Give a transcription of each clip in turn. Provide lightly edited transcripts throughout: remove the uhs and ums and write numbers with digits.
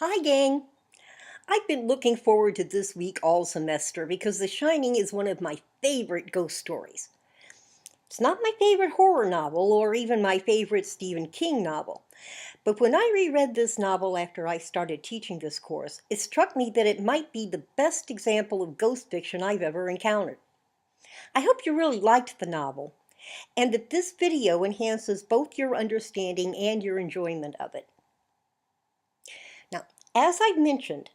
Hi, gang. I've been looking forward to this week all semester because The Shining is one of my favorite ghost stories. It's not my favorite horror novel or even my favorite Stephen King novel, but when I reread this novel after I started teaching this course, it struck me that it might be the best example of ghost fiction I've ever encountered. I hope you really liked the novel and that this video enhances both your understanding and your enjoyment of it. Now, as I've mentioned,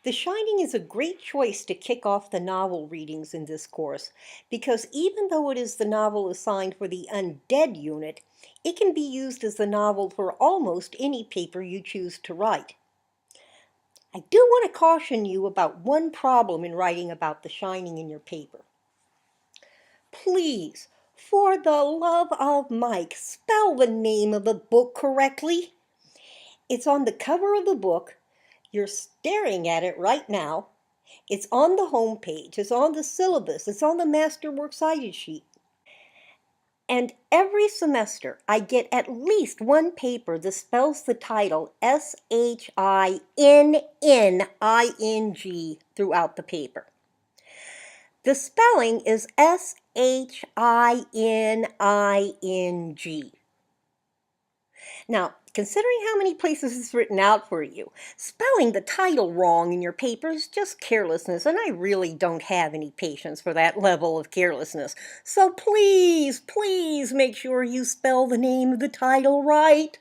The Shining is a great choice to kick off the novel readings in this course because even though it is the novel assigned for the undead unit, it can be used as the novel for almost any paper you choose to write. I do want to caution you about one problem in writing about The Shining in your paper. Please, for the love of Mike, spell the name of the book correctly. It's on the cover of the book. You're staring at it right now. It's on the home page, it's on the syllabus, it's on the Masterwork cited sheet. And every semester, I get at least one paper that spells the title Shining throughout the paper. The spelling is Shining. Now, considering how many places it's written out for you, spelling the title wrong in your paper is just carelessness, and I really don't have any patience for that level of carelessness. So please, please make sure you spell the name of the title right.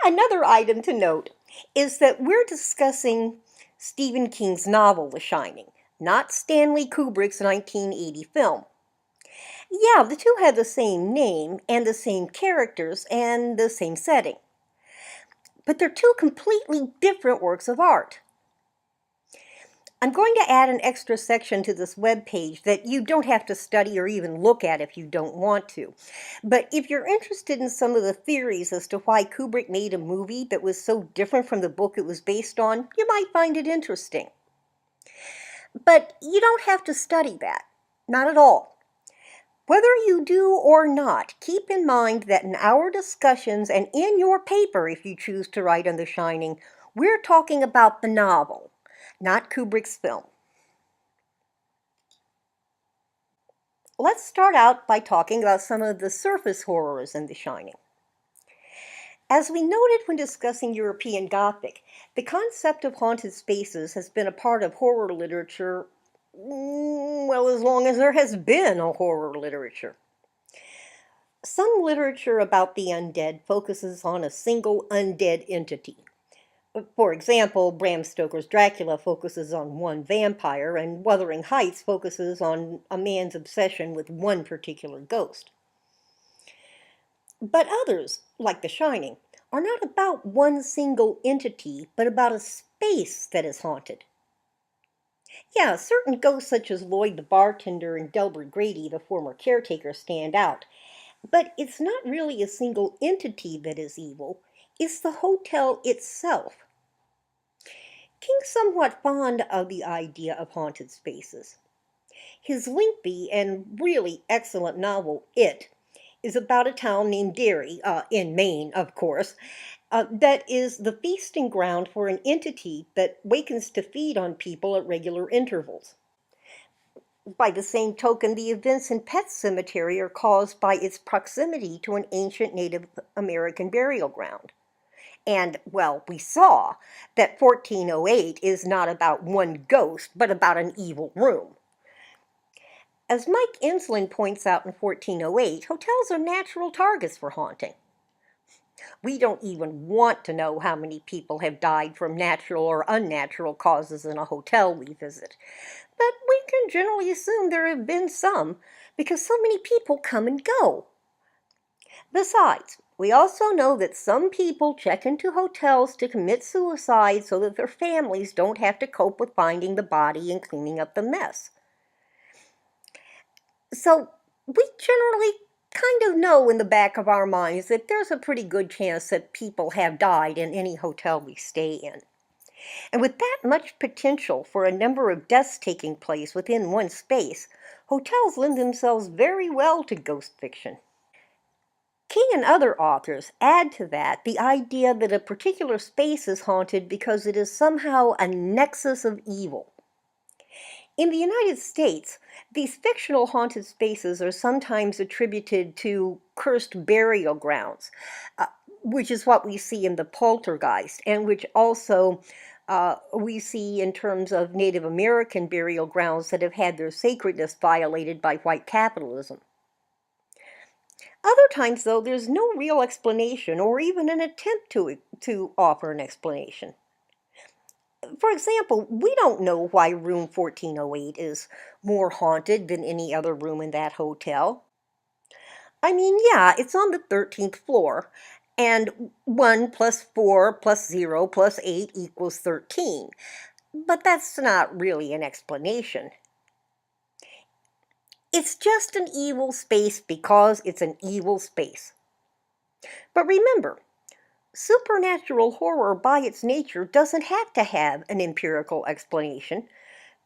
Another item to note is that we're discussing Stephen King's novel, The Shining, not Stanley Kubrick's 1980 film. Yeah, the two had the same name and the same characters and the same setting. But they're two completely different works of art. I'm going to add an extra section to this webpage that you don't have to study or even look at if you don't want to. But if you're interested in some of the theories as to why Kubrick made a movie that was so different from the book it was based on, you might find it interesting. But you don't have to study that. Not at all. Whether you do or not, keep in mind that in our discussions and in your paper, if you choose to write on The Shining, we're talking about the novel, not Kubrick's film. Let's start out by talking about some of the surface horrors in The Shining. As we noted when discussing European Gothic, the concept of haunted spaces has been a part of horror literature, well, as long as there has been a horror literature. Some literature about the undead focuses on a single undead entity. For example, Bram Stoker's Dracula focuses on one vampire, and Wuthering Heights focuses on a man's obsession with one particular ghost. But others, like The Shining, are not about one single entity, but about a space that is haunted. Yeah, certain ghosts such as Lloyd the bartender and Delbert Grady, the former caretaker, stand out. But it's not really a single entity that is evil, it's the hotel itself. King's somewhat fond of the idea of haunted spaces. His lengthy and really excellent novel, It, is about a town named Derry, in Maine, of course, that is the feasting ground for an entity that wakens to feed on people at regular intervals. By the same token, the events in Pet Cemetery are caused by its proximity to an ancient Native American burial ground. And, well, we saw that 1408 is not about one ghost, but about an evil room. As Mike Ensslin points out in 1408, hotels are natural targets for haunting. We don't even want to know how many people have died from natural or unnatural causes in a hotel we visit. But we can generally assume there have been some, because so many people come and go. Besides, we also know that some people check into hotels to commit suicide so that their families don't have to cope with finding the body and cleaning up the mess. So we generally kind of know in the back of our minds that there's a pretty good chance that people have died in any hotel we stay in. And with that much potential for a number of deaths taking place within one space, hotels lend themselves very well to ghost fiction. King and other authors add to that the idea that a particular space is haunted because it is somehow a nexus of evil. In the United States, these fictional haunted spaces are sometimes attributed to cursed burial grounds, uh, which is what we see in the Poltergeist, and which also we see in terms of Native American burial grounds that have had their sacredness violated by white capitalism. Other times, though, there's no real explanation or even an attempt to offer an explanation. For example, we don't know why room 1408 is more haunted than any other room in that hotel. I mean, yeah, it's on the 13th floor, and 1 plus 4 plus 0 plus 8 equals 13. But that's not really an explanation. It's just an evil space because it's an evil space. But remember, supernatural horror by its nature doesn't have to have an empirical explanation.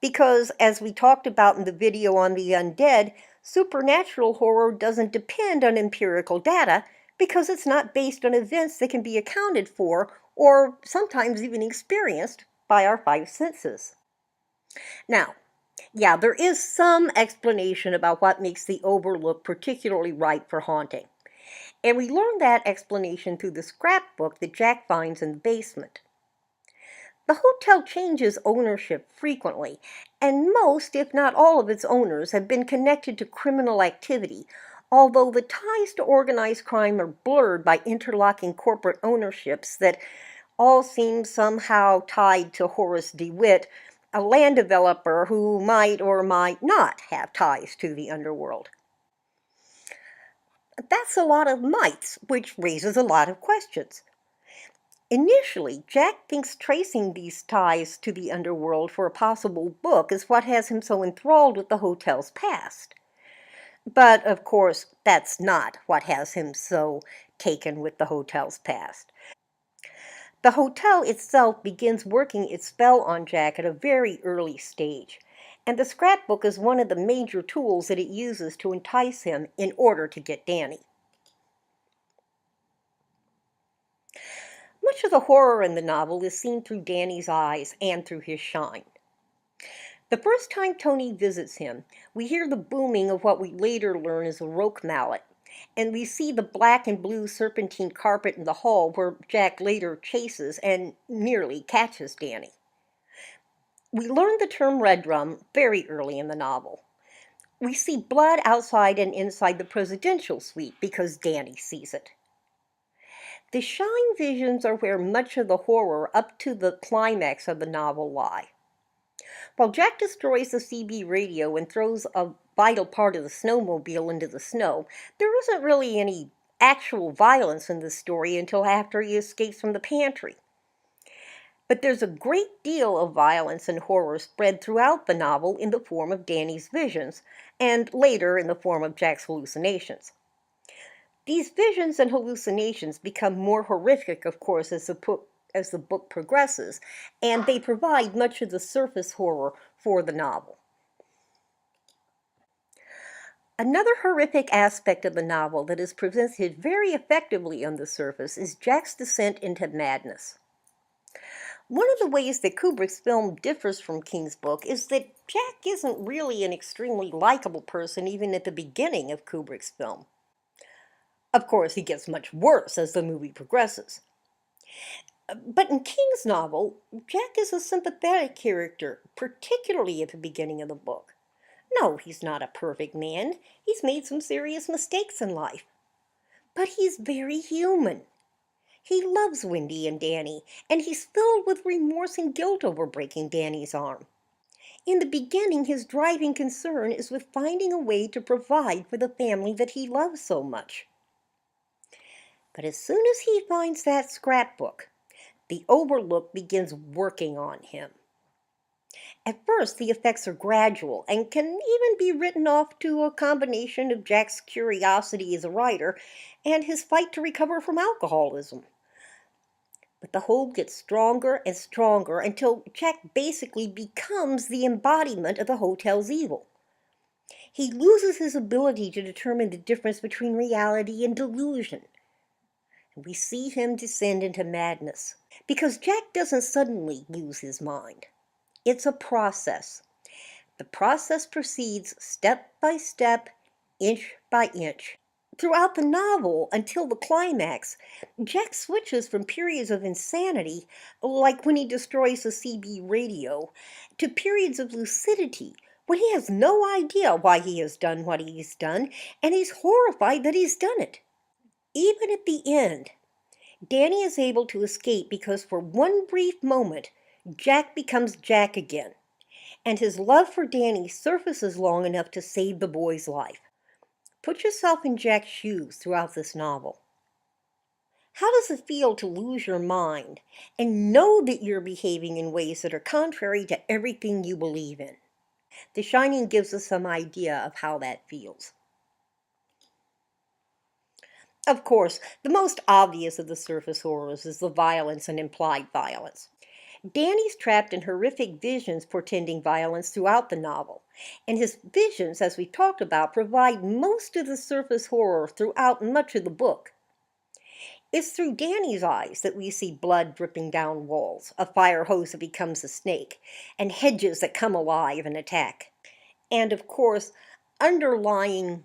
Because, as we talked about in the video on the undead, supernatural horror doesn't depend on empirical data because it's not based on events that can be accounted for or sometimes even experienced by our five senses. Now, yeah, there is some explanation about what makes the Overlook particularly ripe for haunting. And we learn that explanation through the scrapbook that Jack finds in the basement. The hotel changes ownership frequently, and most, if not all, of its owners have been connected to criminal activity, although the ties to organized crime are blurred by interlocking corporate ownerships that all seem somehow tied to Horace DeWitt, a land developer who might or might not have ties to the underworld. That's a lot of mights, which raises a lot of questions. Initially, Jack thinks tracing these ties to the underworld for a possible book is what has him so enthralled with the hotel's past. But, of course, that's not what has him so taken with the hotel's past. The hotel itself begins working its spell on Jack at a very early stage, and the scrapbook is one of the major tools that it uses to entice him in order to get Danny. Much of the horror in the novel is seen through Danny's eyes and through his shine. The first time Tony visits him, we hear the booming of what we later learn is a roque mallet, and we see the black and blue serpentine carpet in the hall where Jack later chases and nearly catches Danny. We learn the term red drum very early in the novel. We see blood outside and inside the presidential suite because Danny sees it. The shine visions are where much of the horror up to the climax of the novel lie. While Jack destroys the CB radio and throws a vital part of the snowmobile into the snow, there isn't really any actual violence in the story until after he escapes from the pantry. But there's a great deal of violence and horror spread throughout the novel in the form of Danny's visions, and later in the form of Jack's hallucinations. These visions and hallucinations become more horrific, of course, as the book progresses, and they provide much of the surface horror for the novel. Another horrific aspect of the novel that is presented very effectively on the surface is Jack's descent into madness. One of the ways that Kubrick's film differs from King's book is that Jack isn't really an extremely likable person even at the beginning of Kubrick's film. Of course, he gets much worse as the movie progresses. But in King's novel, Jack is a sympathetic character, particularly at the beginning of the book. No, he's not a perfect man. He's made some serious mistakes in life. But he's very human. He loves Wendy and Danny, and he's filled with remorse and guilt over breaking Danny's arm. In the beginning, his driving concern is with finding a way to provide for the family that he loves so much. But as soon as he finds that scrapbook, the Overlook begins working on him. At first, the effects are gradual and can even be written off to a combination of Jack's curiosity as a writer and his fight to recover from alcoholism. But the hold gets stronger and stronger until Jack basically becomes the embodiment of the hotel's evil. He loses his ability to determine the difference between reality and delusion. And we see him descend into madness. Because Jack doesn't suddenly lose his mind. It's a process. The process proceeds step by step, inch by inch. Throughout the novel, until the climax, Jack switches from periods of insanity, like when he destroys the CB radio, to periods of lucidity, when he has no idea why he has done what he's done, and he's horrified that he's done it. Even at the end, Danny is able to escape because for one brief moment, Jack becomes Jack again, and his love for Danny surfaces long enough to save the boy's life. Put yourself in Jack's shoes throughout this novel. How does it feel to lose your mind and know that you're behaving in ways that are contrary to everything you believe in? The Shining gives us some idea of how that feels. Of course, the most obvious of the surface horrors is the violence and implied violence. Danny's trapped in horrific visions portending violence throughout the novel, and his visions, as we talked about, provide most of the surface horror throughout much of the book. It's through Danny's eyes that we see blood dripping down walls, a fire hose that becomes a snake, and hedges that come alive and attack. And of course, underlying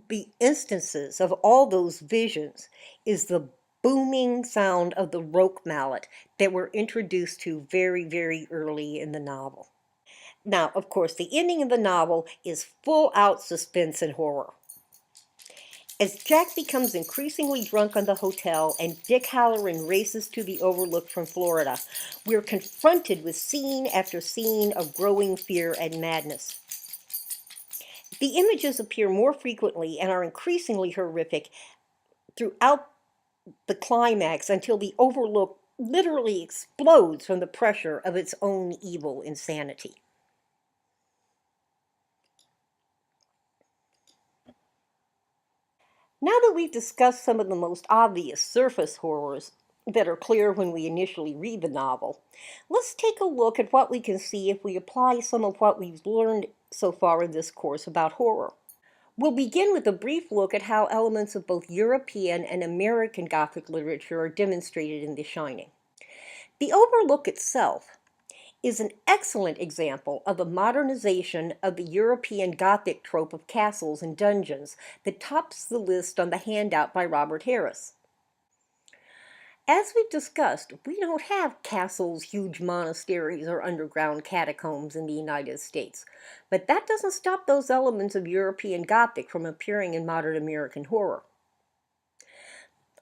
the instances of all those visions is the booming sound of the roque mallet that we're introduced to very, very early in the novel. Now, of course, the ending of the novel is full out suspense and horror. As Jack becomes increasingly drunk on the hotel and Dick Hallorann races to the Overlook from Florida, we're confronted with scene after scene of growing fear and madness. The images appear more frequently and are increasingly horrific throughout the climax until the Overlook literally explodes from the pressure of its own evil insanity. Now that we've discussed some of the most obvious surface horrors that are clear when we initially read the novel, let's take a look at what we can see if we apply some of what we've learned so far in this course about horror. We'll begin with a brief look at how elements of both European and American Gothic literature are demonstrated in The Shining. The Overlook itself is an excellent example of the modernization of the European Gothic trope of castles and dungeons that tops the list on the handout by Robert Harris. As we've discussed, we don't have castles, huge monasteries, or underground catacombs in the United States, but that doesn't stop those elements of European Gothic from appearing in modern American horror.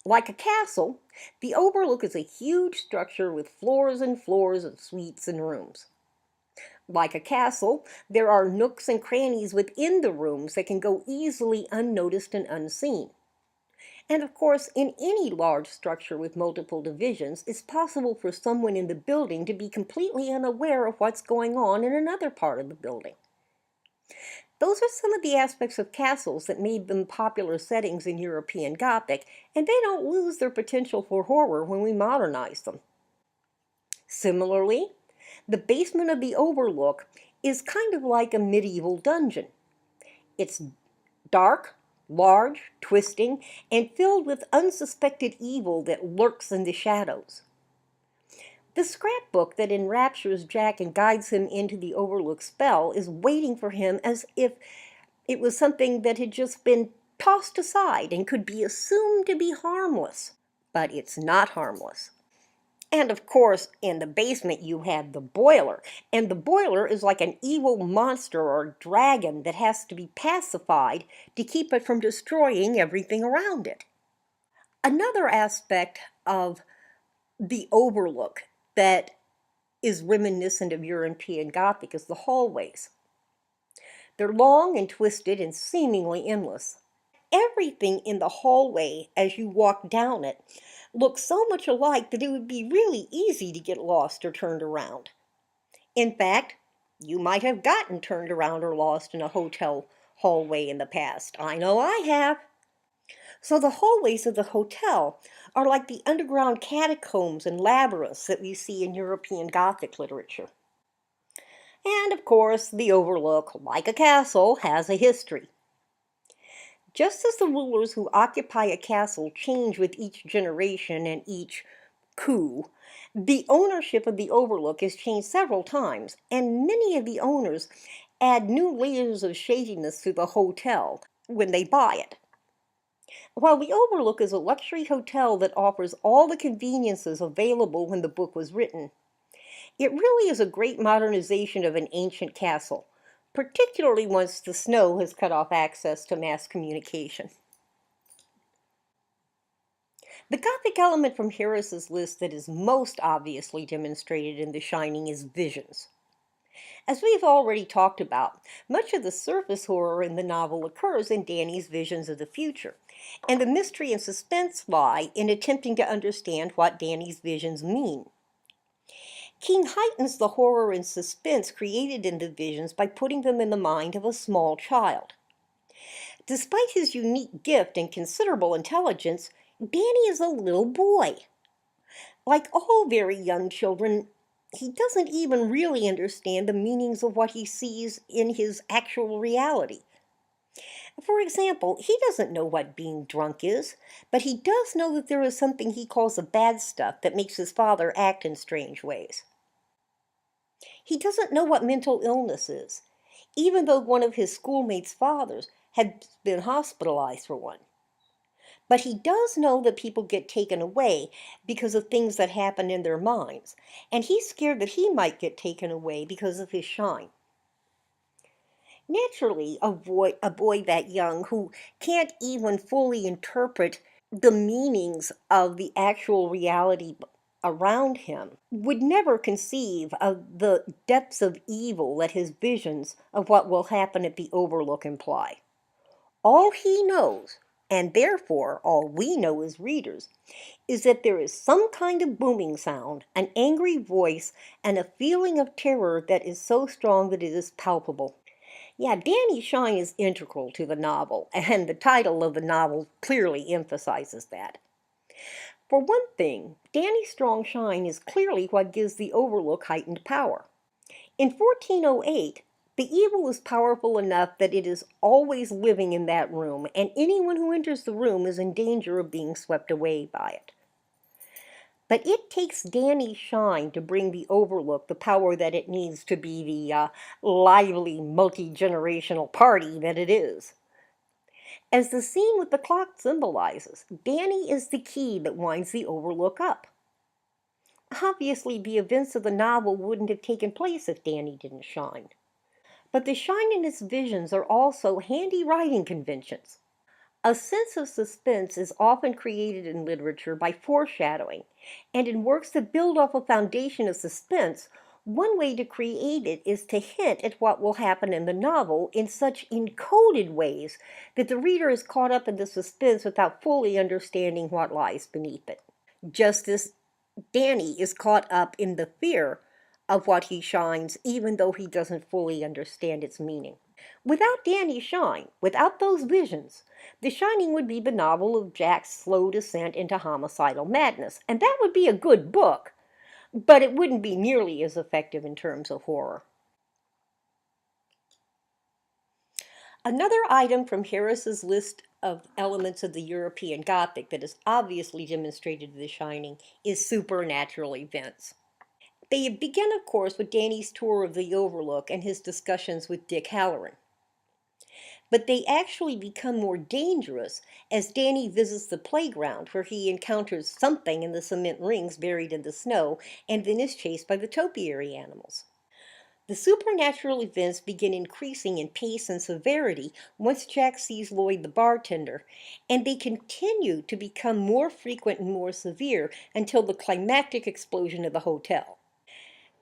Like a castle, the Overlook is a huge structure with floors and floors of suites and rooms. Like a castle, there are nooks and crannies within the rooms that can go easily unnoticed and unseen. And of course, in any large structure with multiple divisions, it's possible for someone in the building to be completely unaware of what's going on in another part of the building. Those are some of the aspects of castles that made them popular settings in European Gothic, and they don't lose their potential for horror when we modernize them. Similarly, the basement of the Overlook is kind of like a medieval dungeon. It's dark, large, twisting, and filled with unsuspected evil that lurks in the shadows. The scrapbook that enraptures Jack and guides him into the Overlook spell is waiting for him as if it was something that had just been tossed aside and could be assumed to be harmless. But it's not harmless. And of course, in the basement you have the boiler, and the boiler is like an evil monster or dragon that has to be pacified to keep it from destroying everything around it. Another aspect of the Overlook that is reminiscent of European Gothic is the hallways. They're long and twisted and seemingly endless. Everything in the hallway as you walk down it looks so much alike that it would be really easy to get lost or turned around. In fact, you might have gotten turned around or lost in a hotel hallway in the past. I know I have. So the hallways of the hotel are like the underground catacombs and labyrinths that we see in European Gothic literature. And of course, the Overlook, like a castle, has a history. Just as the rulers who occupy a castle change with each generation and each coup, the ownership of the Overlook has changed several times, and many of the owners add new layers of shadiness to the hotel when they buy it. While the Overlook is a luxury hotel that offers all the conveniences available when the book was written, it really is a great modernization of an ancient castle, particularly once the snow has cut off access to mass communication. The Gothic element from Harris's list that is most obviously demonstrated in The Shining is visions. As we've already talked about, much of the surface horror in the novel occurs in Danny's visions of the future, and the mystery and suspense lie in attempting to understand what Danny's visions mean. King heightens the horror and suspense created in the visions by putting them in the mind of a small child. Despite his unique gift and considerable intelligence, Danny is a little boy. Like all very young children, he doesn't even really understand the meanings of what he sees in his actual reality. For example, he doesn't know what being drunk is, but he does know that there is something he calls the bad stuff that makes his father act in strange ways. He doesn't know what mental illness is, even though one of his schoolmates' fathers had been hospitalized for one. But he does know that people get taken away because of things that happen in their minds, and he's scared that he might get taken away because of his shine. Naturally, a boy that young who can't even fully interpret the meanings of the actual reality around him would never conceive of the depths of evil that his visions of what will happen at the Overlook imply. All he knows, and therefore all we know as readers, is that there is some kind of booming sound, an angry voice, and a feeling of terror that is so strong that it is palpable. Yeah, Danny Shine is integral to the novel, and the title of the novel clearly emphasizes that. For one thing, Danny's strong shine is clearly what gives the Overlook heightened power. In 1408, the evil is powerful enough that it is always living in that room, and anyone who enters the room is in danger of being swept away by it. But it takes Danny's shine to bring the Overlook the power that it needs to be the lively, multi-generational party that it is. As the scene with the clock symbolizes, Danny is the key that winds the Overlook up. Obviously, the events of the novel wouldn't have taken place if Danny didn't shine. But the shine in his visions are also handy writing conventions. A sense of suspense is often created in literature by foreshadowing, and in works that build off a foundation of suspense, one way to create it is to hint at what will happen in the novel in such encoded ways that the reader is caught up in the suspense without fully understanding what lies beneath it. Just as Danny is caught up in the fear of what he shines, even though he doesn't fully understand its meaning. Without Danny's shine, without those visions, The Shining would be the novel of Jack's slow descent into homicidal madness, and that would be a good book, but it wouldn't be nearly as effective in terms of horror. Another item from Harris's list of elements of the European Gothic that is obviously demonstrated in The Shining is supernatural events. They begin, of course, with Danny's tour of the Overlook and his discussions with Dick Hallorann. But they actually become more dangerous as Danny visits the playground where he encounters something in the cement rings buried in the snow and then is chased by the topiary animals. The supernatural events begin increasing in pace and severity once Jack sees Lloyd the bartender, and they continue to become more frequent and more severe until the climactic explosion of the hotel.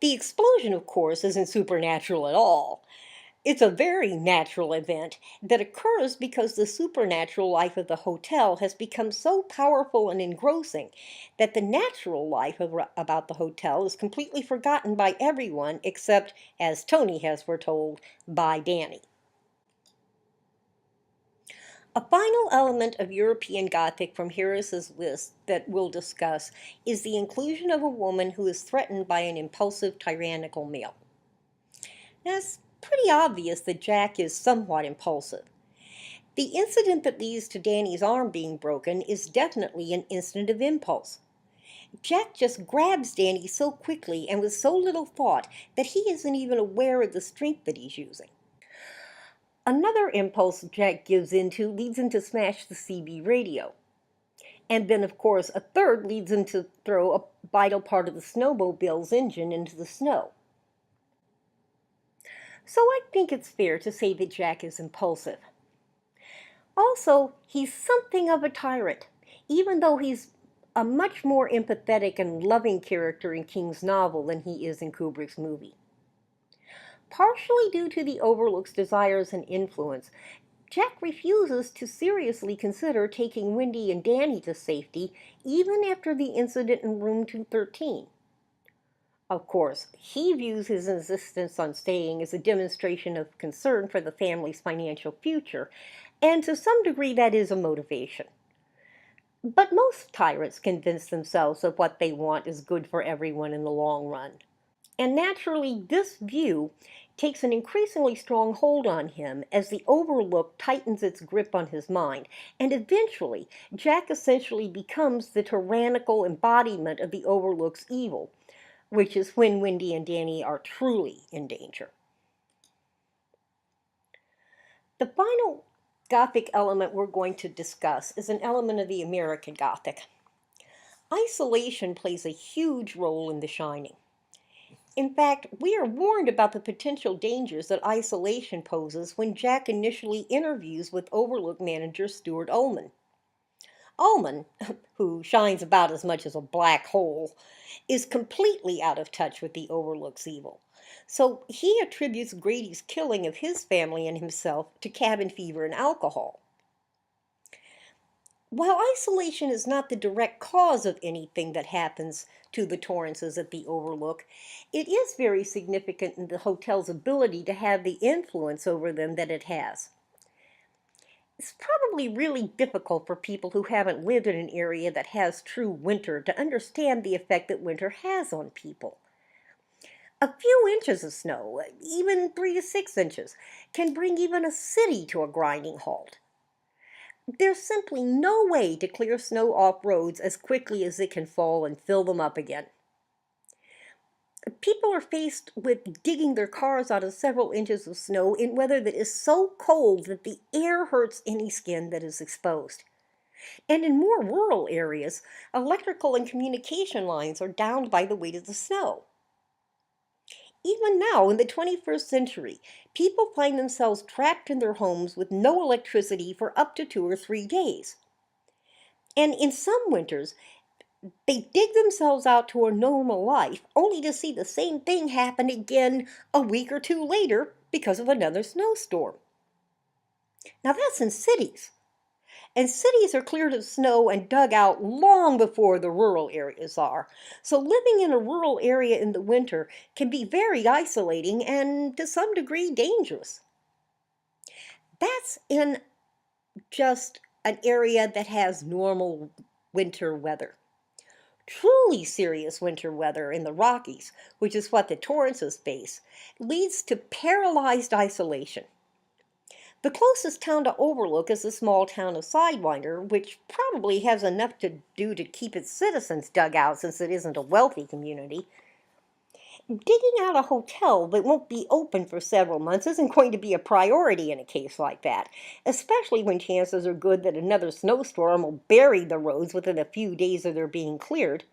The explosion, of course, isn't supernatural at all. It's a very natural event that occurs because the supernatural life of the hotel has become so powerful and engrossing that the natural life about the hotel is completely forgotten by everyone except, as Tony has foretold, by Danny. A final element of European Gothic from Harris's list that we'll discuss is the inclusion of a woman who is threatened by an impulsive, tyrannical male. Now, it's pretty obvious that Jack is somewhat impulsive. The incident that leads to Danny's arm being broken is definitely an incident of impulse. Jack just grabs Danny so quickly and with so little thought that he isn't even aware of the strength that he's using. Another impulse Jack gives into leads him to smash the CB radio. And then, of course, a third leads him to throw a vital part of the snowmobile's engine into the snow. So I think it's fair to say that Jack is impulsive. Also, he's something of a tyrant, even though he's a much more empathetic and loving character in King's novel than he is in Kubrick's movie. Partially due to the Overlook's desires and influence, Jack refuses to seriously consider taking Wendy and Danny to safety, even after the incident in room 213. Of course, he views his insistence on staying as a demonstration of concern for the family's financial future, and to some degree that is a motivation. But most tyrants convince themselves that what they want is good for everyone in the long run. And naturally, this view takes an increasingly strong hold on him as the Overlook tightens its grip on his mind, and eventually, Jack essentially becomes the tyrannical embodiment of the Overlook's evil, which is when Wendy and Danny are truly in danger. The final Gothic element we're going to discuss is an element of the American Gothic. Isolation plays a huge role in The Shining. In fact, we are warned about the potential dangers that isolation poses when Jack initially interviews with Overlook manager Stuart Ullman. Ullman, who shines about as much as a black hole, is completely out of touch with the Overlook's evil. So he attributes Grady's killing of his family and himself to cabin fever and alcohol. While isolation is not the direct cause of anything that happens to the Torrances at the Overlook, it is very significant in the hotel's ability to have the influence over them that it has. It's probably really difficult for people who haven't lived in an area that has true winter to understand the effect that winter has on people. A few inches of snow, even 3 to 6 inches, can bring even a city to a grinding halt. There's simply no way to clear snow off roads as quickly as it can fall and fill them up again. People are faced with digging their cars out of several inches of snow in weather that is so cold that the air hurts any skin that is exposed. And in more rural areas, electrical and communication lines are downed by the weight of the snow. Even now, in the 21st century, people find themselves trapped in their homes with no electricity for up to 2 or 3 days. And in some winters, they dig themselves out to a normal life, only to see the same thing happen again a week or 2 later because of another snowstorm. Now that's in cities. And cities are cleared of snow and dug out long before the rural areas are. So living in a rural area in the winter can be very isolating and to some degree dangerous. That's in just an area that has normal winter weather. Truly serious winter weather in the Rockies, which is what the Torrances face, leads to paralyzed isolation. The closest town to Overlook is the small town of Sidewinder, which probably has enough to do to keep its citizens dug out since it isn't a wealthy community. Digging out a hotel that won't be open for several months isn't going to be a priority in a case like that, especially when chances are good that another snowstorm will bury the roads within a few days of their being cleared.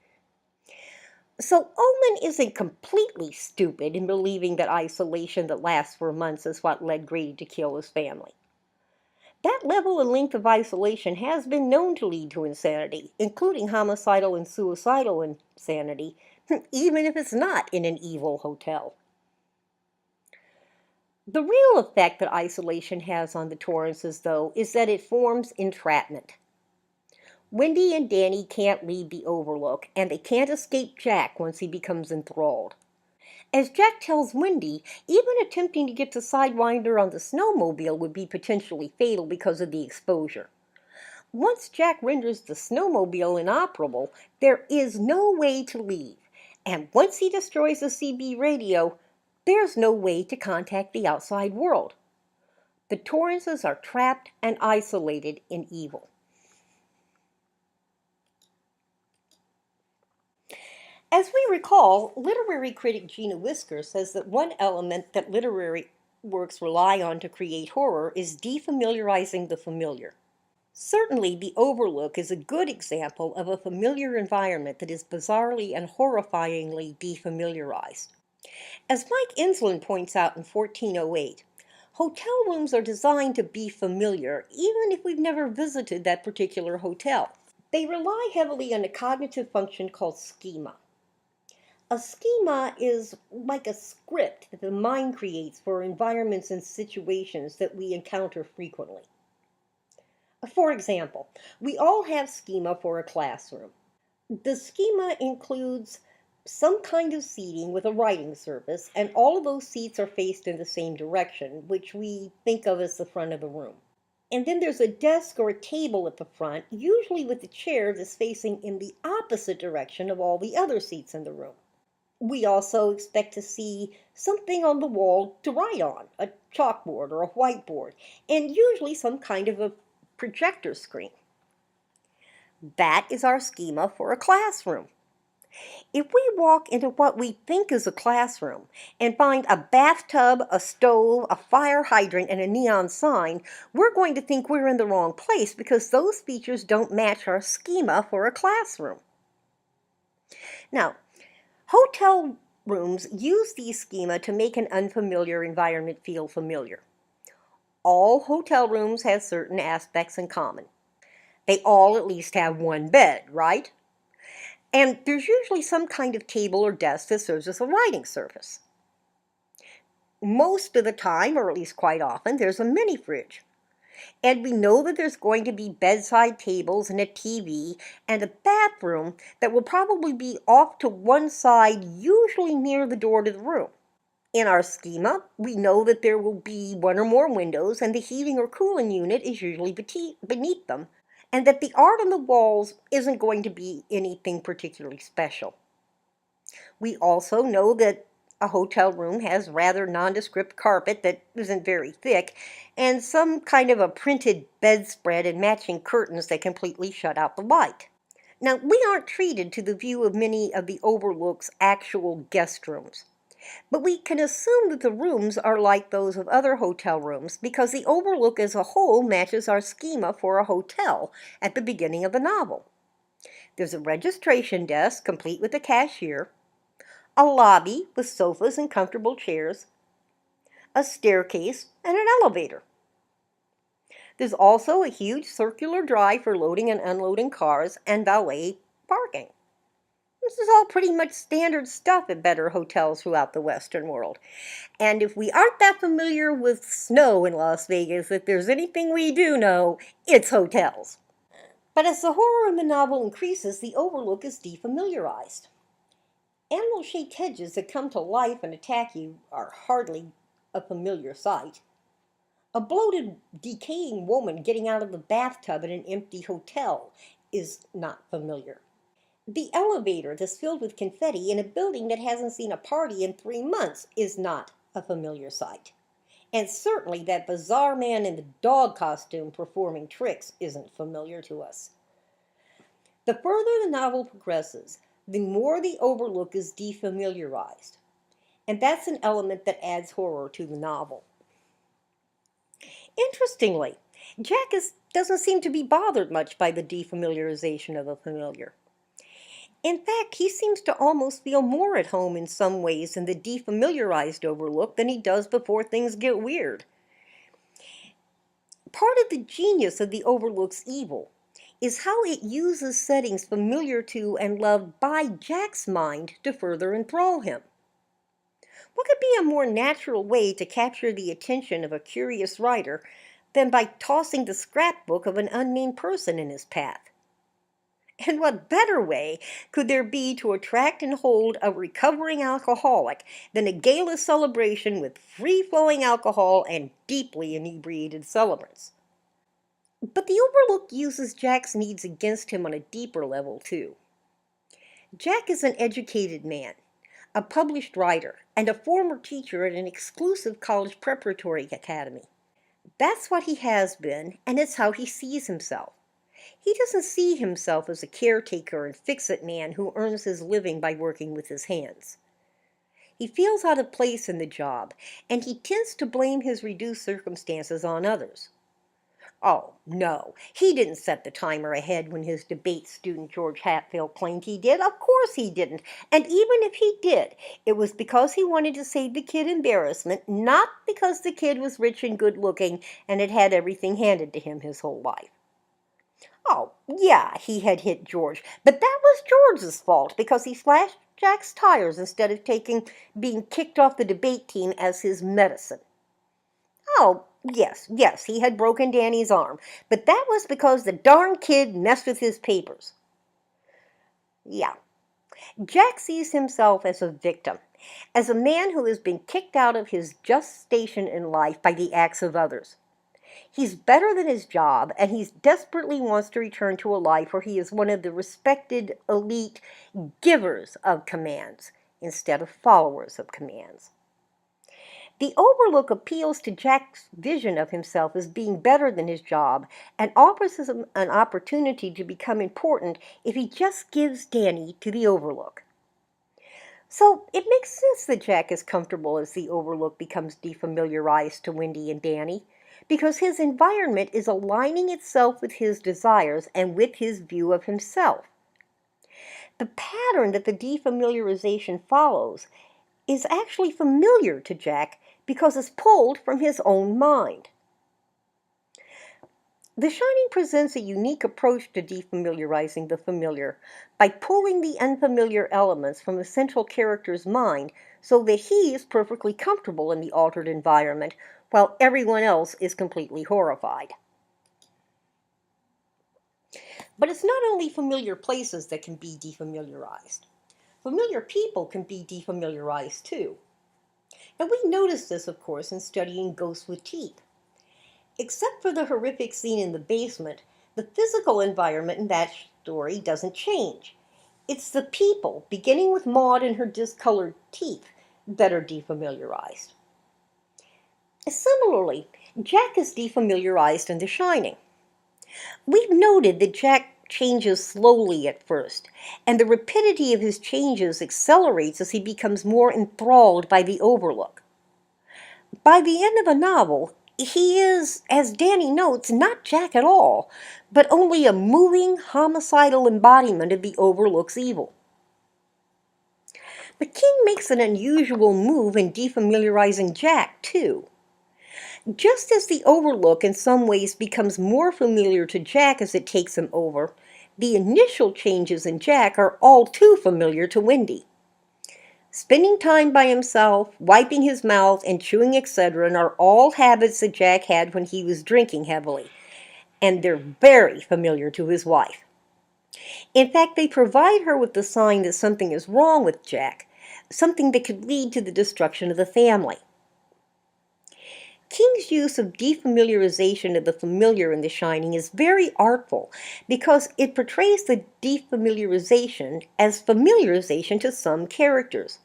So Ullman isn't completely stupid in believing that isolation that lasts for months is what led Grady to kill his family. That level and length of isolation has been known to lead to insanity, including homicidal and suicidal insanity, even if it's not in an evil hotel. The real effect that isolation has on the Torrances, though, is that it forms entrapment. Wendy and Danny can't leave the Overlook, and they can't escape Jack once he becomes enthralled. As Jack tells Wendy, even attempting to get to Sidewinder on the snowmobile would be potentially fatal because of the exposure. Once Jack renders the snowmobile inoperable, there is no way to leave. And once he destroys the CB radio, There's no way to contact the outside world. The Torrances are trapped and isolated in evil. As we recall, literary critic Gina Whisker says that one element that literary works rely on to create horror is defamiliarizing the familiar. Certainly, The Overlook is a good example of a familiar environment that is bizarrely and horrifyingly defamiliarized. As Mike Insland points out in 1408, hotel rooms are designed to be familiar even if we've never visited that particular hotel. They rely heavily on a cognitive function called schema. A schema is like a script that the mind creates for environments and situations that we encounter frequently. For example, we all have schema for a classroom. The schema includes some kind of seating with a writing surface, and all of those seats are faced in the same direction, which we think of as the front of the room. And then there's a desk or a table at the front, usually with the chair that's facing in the opposite direction of all the other seats in the room. We also expect to see something on the wall to write on, a chalkboard or a whiteboard, and usually some kind of a projector screen. That is our schema for a classroom. If we walk into what we think is a classroom and find a bathtub, a stove, a fire hydrant, and a neon sign, we're going to think we're in the wrong place because those features don't match our schema for a classroom. Now, hotel rooms use these schema to make an unfamiliar environment feel familiar. All hotel rooms have certain aspects in common. They all at least have one bed, right? And there's usually some kind of table or desk that serves as a writing surface. Most of the time, or at least quite often, there's a mini fridge. And we know that there's going to be bedside tables and a TV and a bathroom that will probably be off to one side, usually near the door to the room. In our schema, we know that there will be one or more windows and the heating or cooling unit is usually beneath them, and that the art on the walls isn't going to be anything particularly special. We also know that a hotel room has rather nondescript carpet that isn't very thick, and some kind of a printed bedspread and matching curtains that completely shut out the light. Now, we aren't treated to the view of many of the Overlook's actual guest rooms, but we can assume that the rooms are like those of other hotel rooms because the Overlook as a whole matches our schema for a hotel at the beginning of the novel. There's a registration desk complete with a cashier, a lobby with sofas and comfortable chairs, a staircase, and an elevator. There's also a huge circular drive for loading and unloading cars and valet parking. This is all pretty much standard stuff at better hotels throughout the Western world. And if we aren't that familiar with snow in Las Vegas, if there's anything we do know, it's hotels. But as the horror in the novel increases, the Overlook is defamiliarized. Animal-shaped hedges that come to life and attack you are hardly a familiar sight. A bloated, decaying woman getting out of the bathtub in an empty hotel is not familiar. The elevator that's filled with confetti in a building that hasn't seen a party in 3 months is not a familiar sight. And certainly that bizarre man in the dog costume performing tricks isn't familiar to us. The further the novel progresses, the more the Overlook is defamiliarized. And that's an element that adds horror to the novel. Interestingly, Jack doesn't seem to be bothered much by the defamiliarization of the familiar. In fact, he seems to almost feel more at home in some ways in the defamiliarized Overlook than he does before things get weird. Part of the genius of the Overlook's evil is how it uses settings familiar to and loved by Jack's mind to further enthrall him. What could be a more natural way to capture the attention of a curious writer than by tossing the scrapbook of an unnamed person in his path? And what better way could there be to attract and hold a recovering alcoholic than a gala celebration with free-flowing alcohol and deeply inebriated celebrants? But the Overlook uses Jack's needs against him on a deeper level, too. Jack is an educated man, a published writer, and a former teacher at an exclusive college preparatory academy. That's what he has been, and it's how he sees himself. He doesn't see himself as a caretaker and fix-it man who earns his living by working with his hands. He feels out of place in the job, and he tends to blame his reduced circumstances on others. Oh, no, he didn't set the timer ahead when his debate student George Hatfield claimed he did. Of course he didn't. And even if he did, it was because he wanted to save the kid embarrassment, not because the kid was rich and good looking and had had everything handed to him his whole life. Oh, yeah, he had hit George, but that was George's fault because he slashed Jack's tires instead of being kicked off the debate team as his medicine. Oh, yes, he had broken Danny's arm, but that was because the darn kid messed with his papers. Yeah, Jack sees himself as a victim, as a man who has been kicked out of his just station in life by the acts of others. He's better than his job, and he desperately wants to return to a life where he is one of the respected elite givers of commands instead of followers of commands. The Overlook appeals to Jack's vision of himself as being better than his job and offers him an opportunity to become important if he just gives Danny to the Overlook. So it makes sense that Jack is comfortable as the Overlook becomes defamiliarized to Wendy and Danny, because his environment is aligning itself with his desires and with his view of himself. The pattern that the defamiliarization follows is actually familiar to Jack because it's pulled from his own mind. The Shining presents a unique approach to defamiliarizing the familiar by pulling the unfamiliar elements from the central character's mind so that he is perfectly comfortable in the altered environment while everyone else is completely horrified. But it's not only familiar places that can be defamiliarized. Familiar people can be defamiliarized too. And we notice this, of course, in studying Ghosts with Teeth. Except for the horrific scene in the basement, the physical environment in that story doesn't change. It's the people, beginning with Maud and her discolored teeth, that are defamiliarized. Similarly, Jack is defamiliarized in The Shining. We've noted that Jack changes slowly at first, and the rapidity of his changes accelerates as he becomes more enthralled by the Overlook. By the end of the novel, he is, as Danny notes, not Jack at all, but only a moving, homicidal embodiment of the Overlook's evil. But King makes an unusual move in defamiliarizing Jack, too. Just as the Overlook in some ways becomes more familiar to Jack as it takes him over, the initial changes in Jack are all too familiar to Wendy. Spending time by himself, wiping his mouth, and chewing Excedrin are all habits that Jack had when he was drinking heavily, and they're very familiar to his wife. In fact, they provide her with the sign that something is wrong with Jack, something that could lead to the destruction of the family. King's use of defamiliarization of the familiar in The Shining is very artful because it portrays the defamiliarization as familiarization to some characters.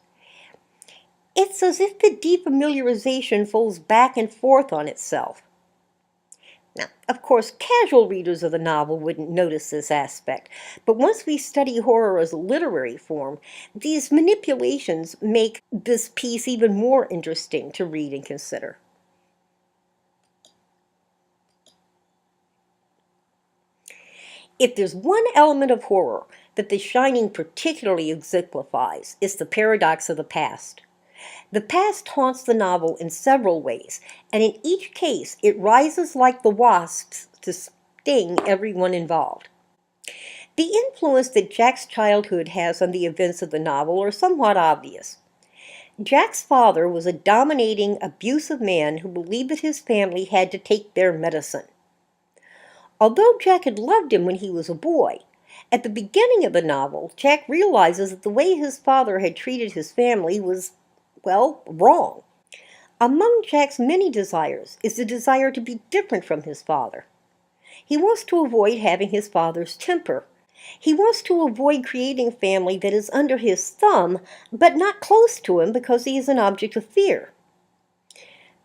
It's as if the defamiliarization folds back and forth on itself. Now, of course, casual readers of the novel wouldn't notice this aspect, but once we study horror as a literary form, these manipulations make this piece even more interesting to read and consider. If there's one element of horror that The Shining particularly exemplifies, it's the paradox of the past. The past haunts the novel in several ways, and in each case it rises like the wasps to sting everyone involved. The influence that Jack's childhood has on the events of the novel are somewhat obvious. Jack's father was a dominating, abusive man who believed that his family had to take their medicine. Although Jack had loved him when he was a boy, at the beginning of the novel, Jack realizes that the way his father had treated his family was, well, wrong. Among Jack's many desires is the desire to be different from his father. He wants to avoid having his father's temper, He wants to avoid creating a family that is under his thumb, but not close to him because he is an object of fear.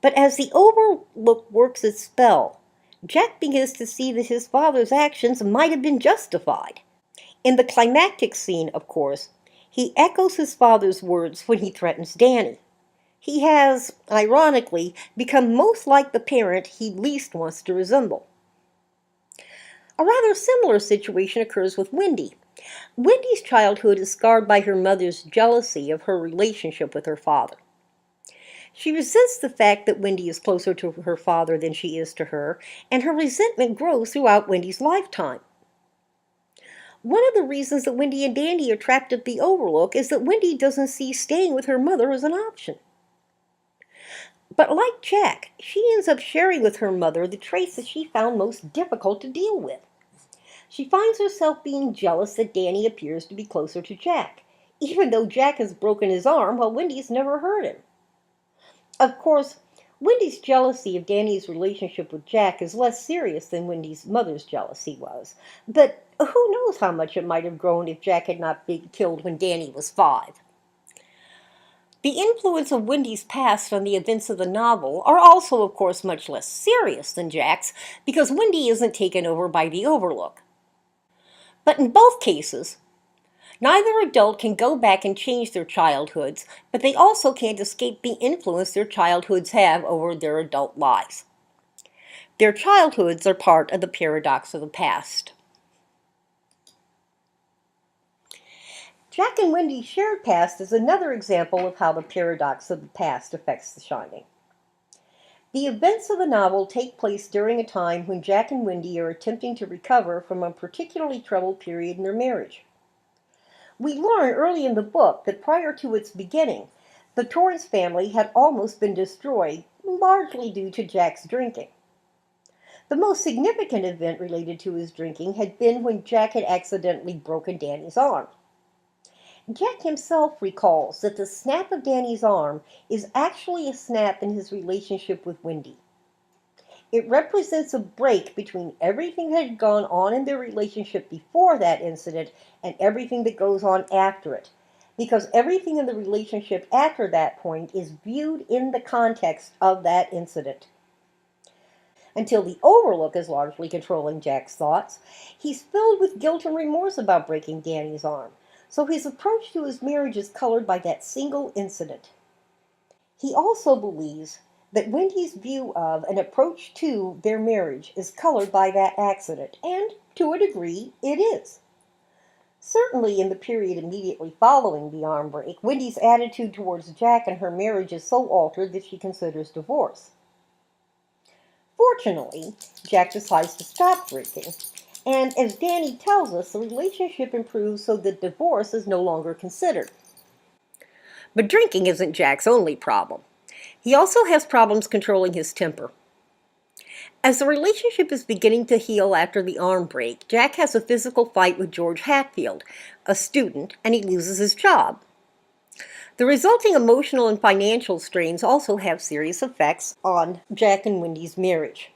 But as the Overlook works its spell, Jack begins to see that his father's actions might have been justified. In the climactic scene, of course, he echoes his father's words when he threatens Danny. He has, ironically, become most like the parent he least wants to resemble. A rather similar situation occurs with Wendy. Wendy's childhood is scarred by her mother's jealousy of her relationship with her father. She resents the fact that Wendy is closer to her father than she is to her, and her resentment grows throughout Wendy's lifetime. One of the reasons that Wendy and Danny are trapped at the Overlook is that Wendy doesn't see staying with her mother as an option. But like Jack, she ends up sharing with her mother the traits that she found most difficult to deal with. She finds herself being jealous that Danny appears to be closer to Jack, even though Jack has broken his arm while Wendy's never hurt him. Of course, Wendy's jealousy of Danny's relationship with Jack is less serious than Wendy's mother's jealousy was, but who knows how much it might have grown if Jack had not been killed when Danny was 5. The influence of Wendy's past on the events of the novel are also, of course, much less serious than Jack's, because Wendy isn't taken over by the Overlook. But in both cases, neither adult can go back and change their childhoods, but they also can't escape the influence their childhoods have over their adult lives. Their childhoods are part of the paradox of the past. Jack and Wendy's shared past is another example of how the paradox of the past affects The Shining. The events of the novel take place during a time when Jack and Wendy are attempting to recover from a particularly troubled period in their marriage. We learn early in the book that prior to its beginning, the Torrance family had almost been destroyed, largely due to Jack's drinking. The most significant event related to his drinking had been when Jack had accidentally broken Danny's arm. Jack himself recalls that the snap of Danny's arm is actually a snap in his relationship with Wendy. It represents a break between everything that had gone on in their relationship before that incident and everything that goes on after it, because everything in the relationship after that point is viewed in the context of that incident. Until the Overlook is largely controlling Jack's thoughts, he's filled with guilt and remorse about breaking Danny's arm, so his approach to his marriage is colored by that single incident. He also believes that Wendy's view of and approach to their marriage is colored by that accident, and to a degree, it is. Certainly in the period immediately following the arm break, Wendy's attitude towards Jack and her marriage is so altered that she considers divorce. Fortunately, Jack decides to stop drinking, and as Danny tells us, the relationship improves so that divorce is no longer considered. But drinking isn't Jack's only problem. He also has problems controlling his temper. As the relationship is beginning to heal after the arm break, Jack has a physical fight with George Hatfield, a student, and he loses his job. The resulting emotional and financial strains also have serious effects on Jack and Wendy's marriage.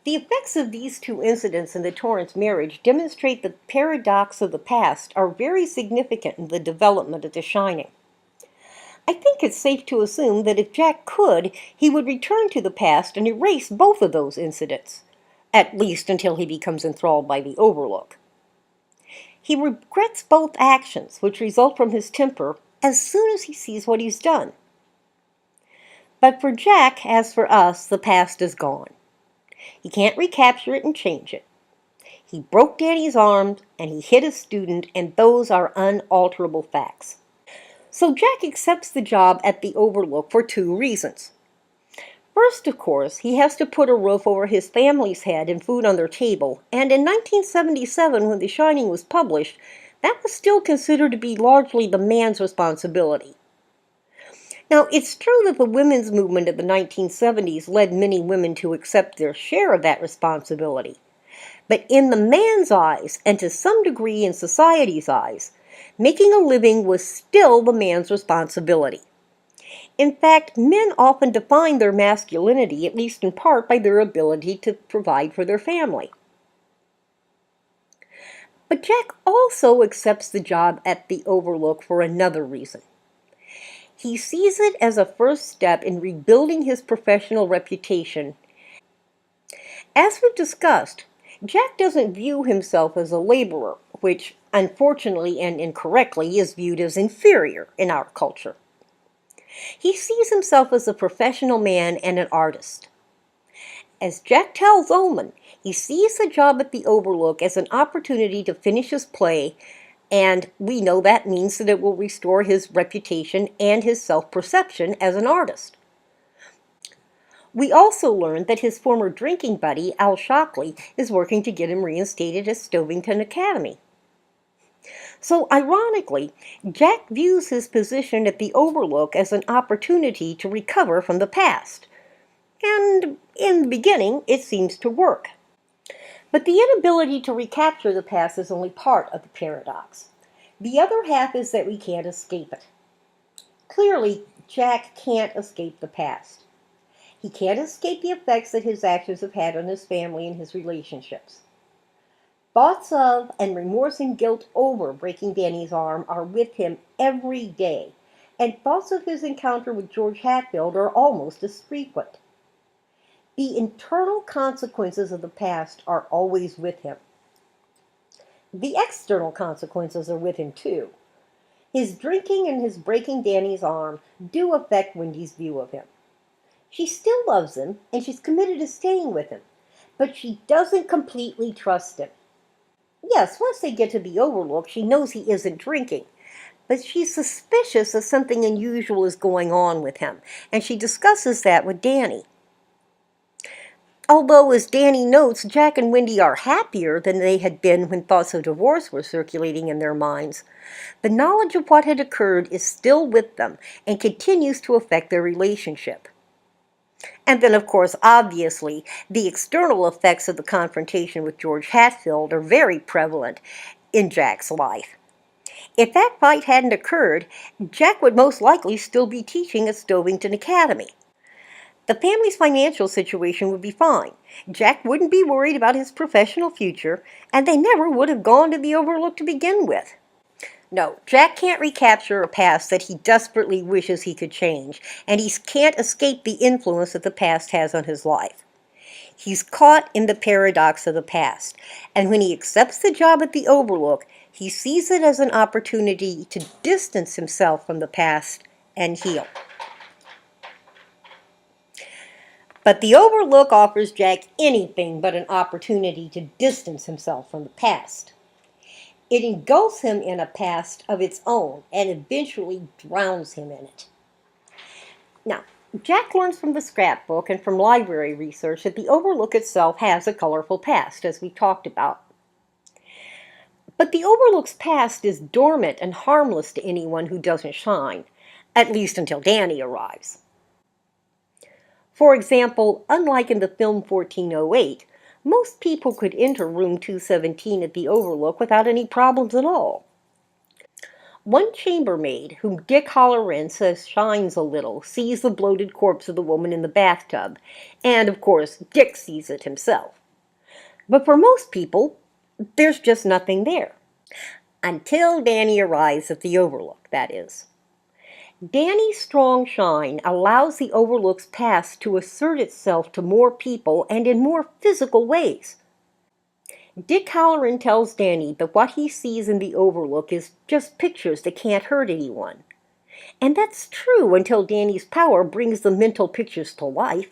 The effects of these two incidents in the Torrance marriage demonstrate that the paradox of the past are very significant in the development of The Shining. I think it's safe to assume that if Jack could, he would return to the past and erase both of those incidents, at least until he becomes enthralled by the Overlook. He regrets both actions, which result from his temper, as soon as he sees what he's done. But for Jack, as for us, the past is gone. He can't recapture it and change it. He broke Danny's arm, and he hit a student, and those are unalterable facts. So Jack accepts the job at the Overlook for 2 reasons. First, of course, he has to put a roof over his family's head and food on their table, and in 1977, when The Shining was published, that was still considered to be largely the man's responsibility. Now, it's true that the women's movement of the 1970s led many women to accept their share of that responsibility. But in the man's eyes, and to some degree in society's eyes, making a living was still the man's responsibility. In fact, men often define their masculinity, at least in part, by their ability to provide for their family. But Jack also accepts the job at the Overlook for another reason. He sees it as a first step in rebuilding his professional reputation. As we've discussed, Jack doesn't view himself as a laborer, which, unfortunately and incorrectly, is viewed as inferior in our culture. He sees himself as a professional man and an artist. As Jack tells Ullman, he sees the job at the Overlook as an opportunity to finish his play, and we know that means that it will restore his reputation and his self-perception as an artist. We also learned that his former drinking buddy, Al Shockley, is working to get him reinstated at Stovington Academy. So, ironically, Jack views his position at the Overlook as an opportunity to recover from the past. And in the beginning, it seems to work. But the inability to recapture the past is only part of the paradox. The other half is that we can't escape it. Clearly, Jack can't escape the past. He can't escape the effects that his actions have had on his family and his relationships. Thoughts of and remorse and guilt over breaking Danny's arm are with him every day, and thoughts of his encounter with George Hatfield are almost as frequent. The internal consequences of the past are always with him. The external consequences are with him too. His drinking and his breaking Danny's arm do affect Wendy's view of him. She still loves him, and she's committed to staying with him, but she doesn't completely trust him. Yes, once they get to the Overlook, she knows he isn't drinking, but she's suspicious that something unusual is going on with him, and she discusses that with Danny. Although, as Danny notes, Jack and Wendy are happier than they had been when thoughts of divorce were circulating in their minds, the knowledge of what had occurred is still with them and continues to affect their relationship. And then, of course, obviously, the external effects of the confrontation with George Hatfield are very prevalent in Jack's life. If that fight hadn't occurred, Jack would most likely still be teaching at Stovington Academy. The family's financial situation would be fine. Jack wouldn't be worried about his professional future, and they never would have gone to the Overlook to begin with. No, Jack can't recapture a past that he desperately wishes he could change, and he can't escape the influence that the past has on his life. He's caught in the paradox of the past, and when he accepts the job at the Overlook, he sees it as an opportunity to distance himself from the past and heal. But the Overlook offers Jack anything but an opportunity to distance himself from the past. It engulfs him in a past of its own and eventually drowns him in it. Now, Jack learns from the scrapbook and from library research that the Overlook itself has a colorful past, as we talked about. But the Overlook's past is dormant and harmless to anyone who doesn't shine, at least until Danny arrives. For example, unlike in the film 1408, most people could enter room 217 at the Overlook without any problems at all. One chambermaid, whom Dick Hallorann says shines a little, sees the bloated corpse of the woman in the bathtub, and of course Dick sees it himself. But for most people, there's just nothing there. Until Danny arrives at the Overlook, that is. Danny's strong shine allows the Overlook's past to assert itself to more people and in more physical ways. Dick Hallorann tells Danny that what he sees in the Overlook is just pictures that can't hurt anyone. And that's true until Danny's power brings the mental pictures to life.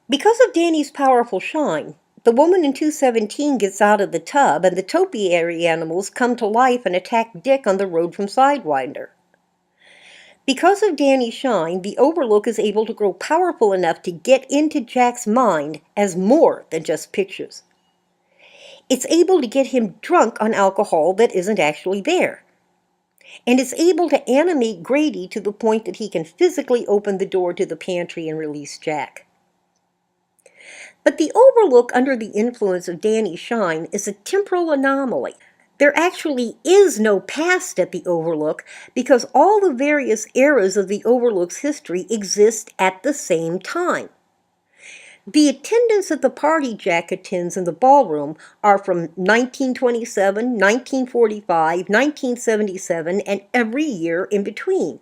Because of Danny's powerful shine, the woman in 217 gets out of the tub and the topiary animals come to life and attack Dick on the road from Sidewinder. Because of Danny's shine, the Overlook is able to grow powerful enough to get into Jack's mind as more than just pictures. It's able to get him drunk on alcohol that isn't actually there. And it's able to animate Grady to the point that he can physically open the door to the pantry and release Jack. But the Overlook under the influence of Danny's shine is a temporal anomaly. There actually is no past at the Overlook because all the various eras of the Overlook's history exist at the same time. The attendants at the party Jack attends in the ballroom are from 1927, 1945, 1977, and every year in between.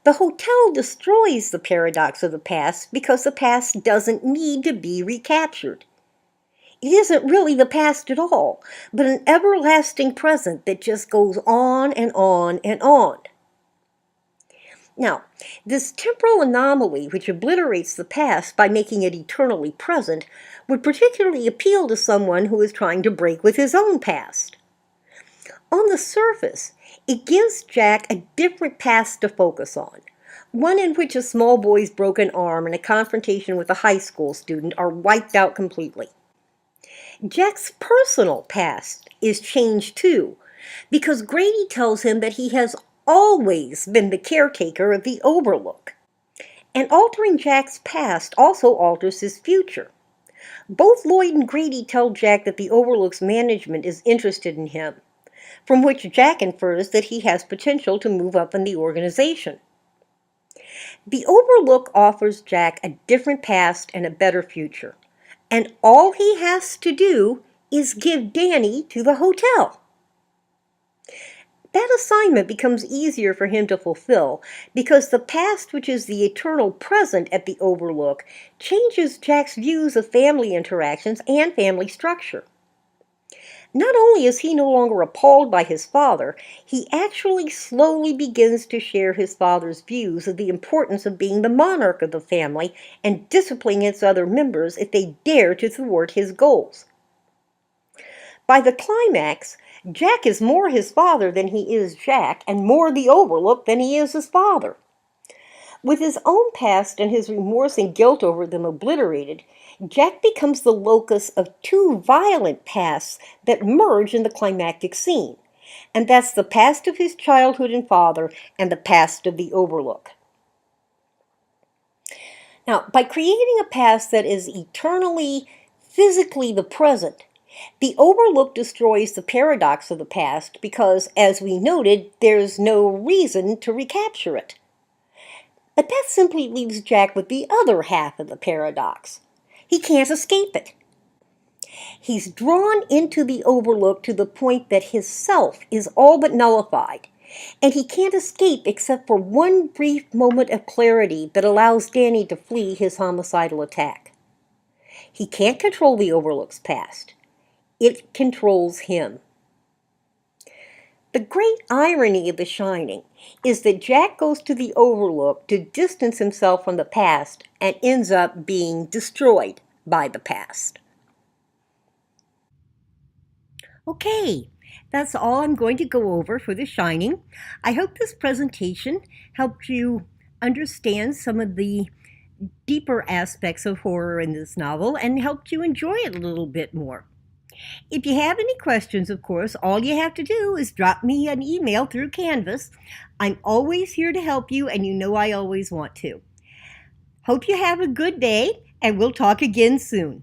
The hotel destroys the paradox of the past because the past doesn't need to be recaptured. It isn't really the past at all, but an everlasting present that just goes on and on and on. Now, this temporal anomaly, which obliterates the past by making it eternally present, would particularly appeal to someone who is trying to break with his own past. On the surface, it gives Jack a different past to focus on, one in which a small boy's broken arm and a confrontation with a high school student are wiped out completely. Jack's personal past is changed too, because Grady tells him that he has always been the caretaker of the Overlook. And altering Jack's past also alters his future. Both Lloyd and Grady tell Jack that the Overlook's management is interested in him, from which Jack infers that he has potential to move up in the organization. The Overlook offers Jack a different past and a better future, and all he has to do is give Danny to the hotel. That assignment becomes easier for him to fulfill because the past, which is the eternal present at the Overlook, changes Jack's views of family interactions and family structure. Not only is he no longer appalled by his father, he actually slowly begins to share his father's views of the importance of being the monarch of the family and disciplining its other members if they dare to thwart his goals. By the climax, Jack is more his father than he is Jack, and more the Overlook than he is his father. With his own past and his remorse and guilt over them obliterated, Jack becomes the locus of two violent pasts that merge in the climactic scene. And that's the past of his childhood and father and the past of the Overlook. Now, by creating a past that is eternally, physically the present, the Overlook destroys the paradox of the past because, as we noted, there's no reason to recapture it. But that simply leaves Jack with the other half of the paradox. He can't escape it. He's drawn into the Overlook to the point that his self is all but nullified, and he can't escape except for one brief moment of clarity that allows Danny to flee his homicidal attack. He can't control the Overlook's past. It controls him. The great irony of The Shining is that Jack goes to the Overlook to distance himself from the past and ends up being destroyed by the past. Okay, that's all I'm going to go over for The Shining. I hope this presentation helped you understand some of the deeper aspects of horror in this novel and helped you enjoy it a little bit more. If you have any questions, of course, all you have to do is drop me an email through Canvas. I'm always here to help you, and you know I always want to. Hope you have a good day, and we'll talk again soon.